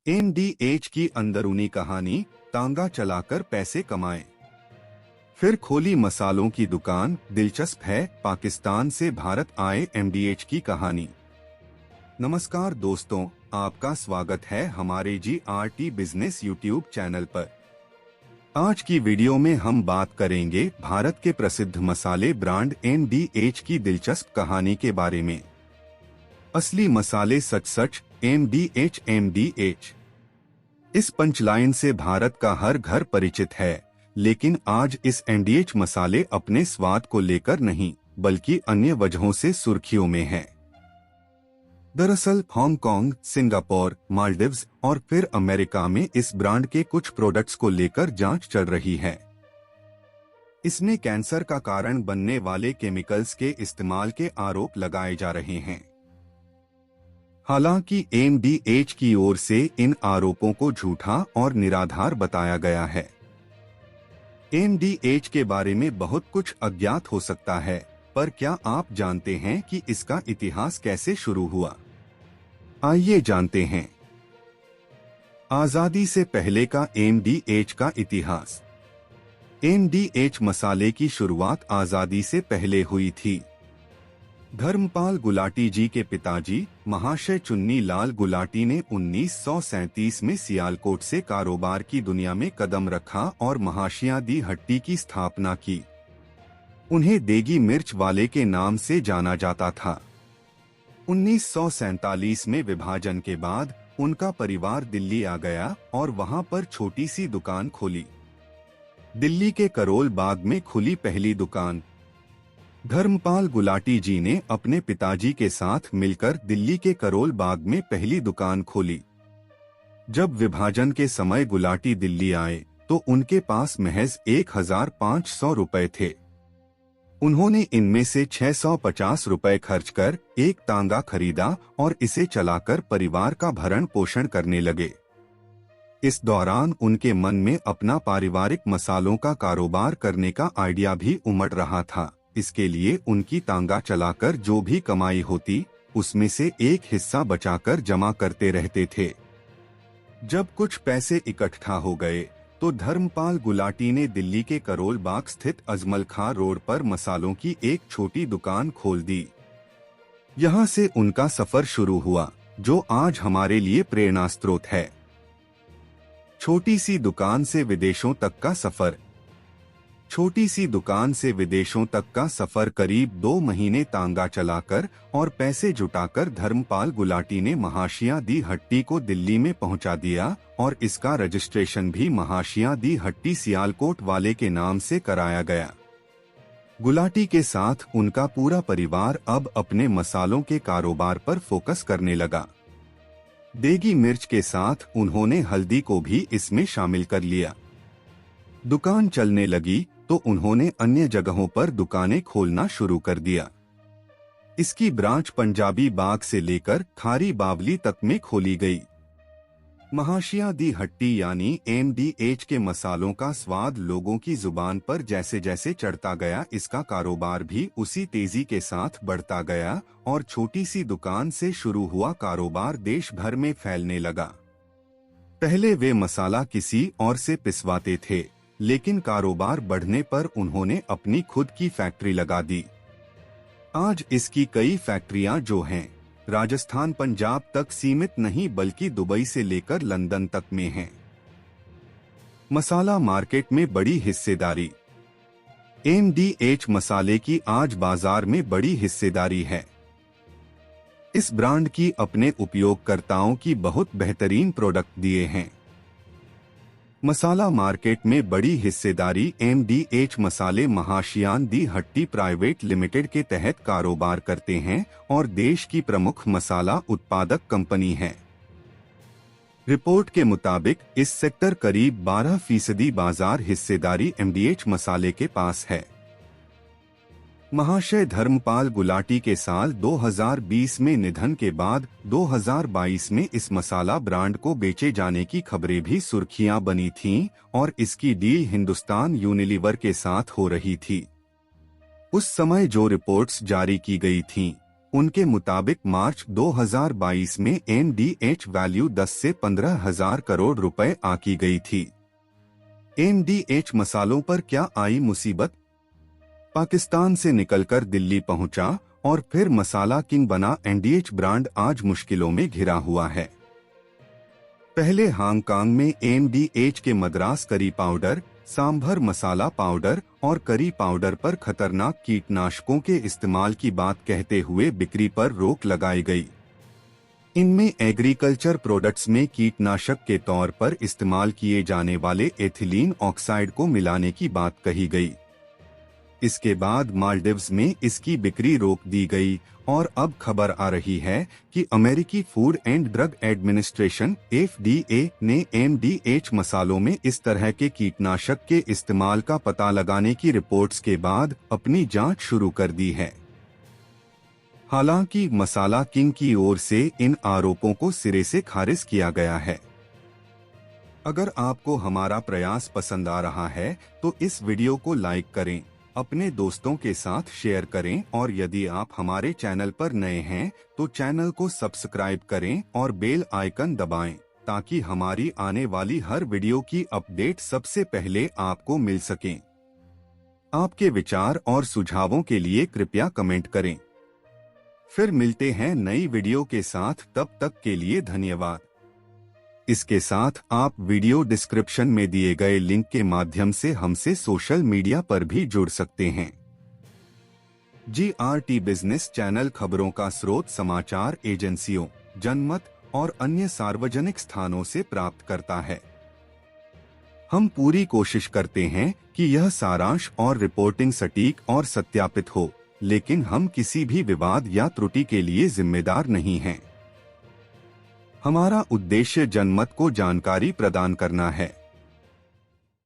एमडीएच की अंदरूनी कहानी। तांगा चलाकर पैसे कमाएं। फिर खोली मसालों की दुकान। दिलचस्प है पाकिस्तान से भारत आए एमडीएच की कहानी। नमस्कार दोस्तों, आपका स्वागत है हमारे GRT बिजनेस यूट्यूब चैनल पर। आज की वीडियो में हम बात करेंगे भारत के प्रसिद्ध मसाले ब्रांड एमडीएच की दिलचस्प कहानी के बारे में। असली मसाले सच सच एमडीएच एमडीएच। इस पंचलाइन से भारत का हर घर परिचित है, लेकिन आज इस एमडीएच मसाले अपने स्वाद को लेकर नहीं बल्कि अन्य वजहों से सुर्खियों में है। दरअसल हांगकांग, सिंगापुर, मालदीव्स और फिर अमेरिका में इस ब्रांड के कुछ प्रोडक्ट्स को लेकर जांच चल रही है। इसमें कैंसर का कारण बनने वाले केमिकल्स के इस्तेमाल के आरोप लगाए जा रहे हैं। हालांकि एमडीएच की ओर से इन आरोपों को झूठा और निराधार बताया गया है। एमडीएच के बारे में बहुत कुछ अज्ञात हो सकता है, पर क्या आप जानते हैं कि इसका इतिहास कैसे शुरू हुआ? आइए जानते हैं। आजादी से पहले का एमडीएच का इतिहास। एमडीएच मसाले की शुरुआत आजादी से पहले हुई थी। धर्मपाल गुलाटी जी के पिताजी महाशय चुन्नी लाल गुलाटी ने 1937 में सियालकोट से कारोबार की दुनिया में कदम रखा और महाशिया दी हट्टी की स्थापना की। उन्हें देगी मिर्च वाले के नाम से जाना जाता था। 1947 में विभाजन के बाद उनका परिवार दिल्ली आ गया और वहां पर छोटी सी दुकान खोली। दिल्ली के करोल बाग में खुली पहली दुकान। धर्मपाल गुलाटी जी ने अपने पिताजी के साथ मिलकर दिल्ली के करोल बाग में पहली दुकान खोली। जब विभाजन के समय गुलाटी दिल्ली आए तो उनके पास महज 1500 रुपए थे। उन्होंने इनमें से 650 रुपए खर्च कर एक तांगा खरीदा और इसे चलाकर परिवार का भरण पोषण करने लगे। इस दौरान उनके मन में अपना पारिवारिक मसालों का कारोबार करने का आइडिया भी उमड़ रहा था। इसके लिए उनकी तांगा चलाकर जो भी कमाई होती उसमें से एक हिस्सा बचाकर जमा करते रहते थे। जब कुछ पैसे इकट्ठा हो गए तो धर्मपाल गुलाटी ने दिल्ली के करोल बाग स्थित अजमल खां रोड पर मसालों की एक छोटी दुकान खोल दी। यहाँ से उनका सफर शुरू हुआ, जो आज हमारे लिए प्रेरणा स्रोत है। छोटी सी दुकान से विदेशों तक का सफर। छोटी सी दुकान से विदेशों तक का सफर करीब 2 महीने तांगा चलाकर और पैसे जुटाकर धर्मपाल गुलाटी ने महाशिया दी हट्टी को दिल्ली में पहुंचा दिया और इसका रजिस्ट्रेशन भी महाशिया दी हट्टी सियालकोट वाले के नाम से कराया गया। गुलाटी के साथ उनका पूरा परिवार अब अपने मसालों के कारोबार पर फोकस करने लगा। देगी मिर्च के साथ उन्होंने हल्दी को भी इसमें शामिल कर लिया। दुकान चलने लगी तो उन्होंने अन्य जगहों पर दुकानें खोलना शुरू कर दिया। इसकी ब्रांच पंजाबी बाग से लेकर खारी बावली तक में खोली गई। महाशिया दी हट्टी यानी एमडीएच के मसालों का स्वाद लोगों की जुबान पर जैसे जैसे चढ़ता गया, इसका कारोबार भी उसी तेजी के साथ बढ़ता गया और छोटी सी दुकान से शुरू हुआ कारोबार देश भर में फैलने लगा। पहले वे मसाला किसी और से पिसवाते थे, लेकिन कारोबार बढ़ने पर उन्होंने अपनी खुद की फैक्ट्री लगा दी। आज इसकी कई फैक्ट्रियां जो हैं, राजस्थान पंजाब तक सीमित नहीं बल्कि दुबई से लेकर लंदन तक में हैं। मसाला मार्केट में बड़ी हिस्सेदारी। एमडीएच मसाले की आज बाजार में बड़ी हिस्सेदारी है। इस ब्रांड की अपने उपयोगकर्ताओं की बहुत बेहतरीन प्रोडक्ट दिए हैं। मसाला मार्केट में बड़ी हिस्सेदारी। एमडीएच मसाले महाशियान दी हट्टी प्राइवेट लिमिटेड के तहत कारोबार करते हैं और देश की प्रमुख मसाला उत्पादक कंपनी है। रिपोर्ट के मुताबिक इस सेक्टर करीब 12% बाजार हिस्सेदारी एमडीएच मसाले के पास है। महाशय धर्मपाल गुलाटी के साल 2020 में निधन के बाद 2022 में इस मसाला ब्रांड को बेचे जाने की खबरें भी सुर्खियां बनी थीं और इसकी डील हिंदुस्तान यूनिलीवर के साथ हो रही थी। उस समय जो रिपोर्ट्स जारी की गई थीं, उनके मुताबिक मार्च 2022 में एमडीएच वैल्यू 10 से 15 हजार करोड़ रुपए आकी गई थी। एमडीएच मसालों पर क्या आई मुसीबत? पाकिस्तान से निकलकर दिल्ली पहुंचा और फिर मसाला किंग बना एमडीएच ब्रांड आज मुश्किलों में घिरा हुआ है। पहले हांगकांग में एमडीएच के Madras curry powder, sambar masala powder और करी पाउडर पर खतरनाक कीटनाशकों के इस्तेमाल की बात कहते हुए बिक्री पर रोक लगाई गई। इनमें एग्रीकल्चर प्रोडक्ट्स में कीटनाशक के तौर पर इस्तेमाल किए जाने वाले एथिलीन ऑक्साइड को मिलाने की बात कही गई। इसके बाद मालदीव्स में इसकी बिक्री रोक दी गई और अब खबर आ रही है कि अमेरिकी food and drug administration (FDA) ने एमडीएच मसालों में इस तरह के कीटनाशक के इस्तेमाल का पता लगाने की रिपोर्ट्स के बाद अपनी जांच शुरू कर दी है। हालांकि मसाला किंग की ओर से इन आरोपों को सिरे से खारिज किया गया है। अगर आपको हमारा प्रयास पसंद आ रहा है तो इस वीडियो को लाइक करें, अपने दोस्तों के साथ शेयर करें और यदि आप हमारे चैनल पर नए हैं तो चैनल को सब्सक्राइब करें और बेल आइकन दबाएं ताकि हमारी आने वाली हर वीडियो की अपडेट सबसे पहले आपको मिल सके। आपके विचार और सुझावों के लिए कृपया कमेंट करें। फिर मिलते हैं नई वीडियो के साथ, तब तक के लिए धन्यवाद। इसके साथ आप वीडियो डिस्क्रिप्शन में दिए गए लिंक के माध्यम से हमसे सोशल मीडिया पर भी जुड़ सकते हैं। GRT बिजनेस चैनल खबरों का स्रोत समाचार एजेंसियों, जनमत और अन्य सार्वजनिक स्थानों से प्राप्त करता है। हम पूरी कोशिश करते हैं कि यह सारांश और रिपोर्टिंग सटीक और सत्यापित हो, लेकिन हम किसी भी विवाद या त्रुटि के लिए जिम्मेदार नहीं हैं। हमारा उद्देश्य जनमत को जानकारी प्रदान करना है।